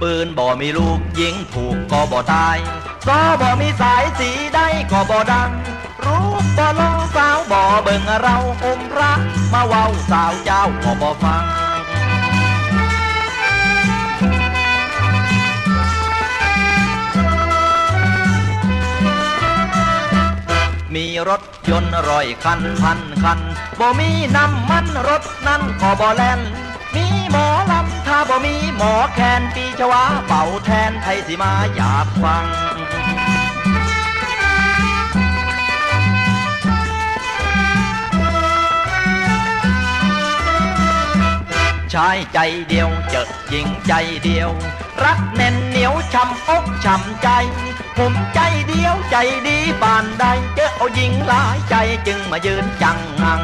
ปืนบ่มีลูกยิงถูกก็บ่ตายก็บ่มีสายสีได้ก็บ่ดังรู้บ่ลองสาวบ่เบิ่งเราอมพระมาเว้าสาวเจ้าก็บ่ฟังมีรถยนต์100 คันพันคันบ่มีน้ำมันรถนั่นก็บ่แล่นมีหมอลำถ้าบ่มีหมอแคนปีชวาเป่าแทนไทยสิมาอยากฟังชายใจเดียวเจอหญิงใจเดียวรักแน่นเหนียวช้ำอกช้ำใจผมใจเดียวใจดีปานใดเจอเอาหญิงหลายใจจึงมายืนจังหัง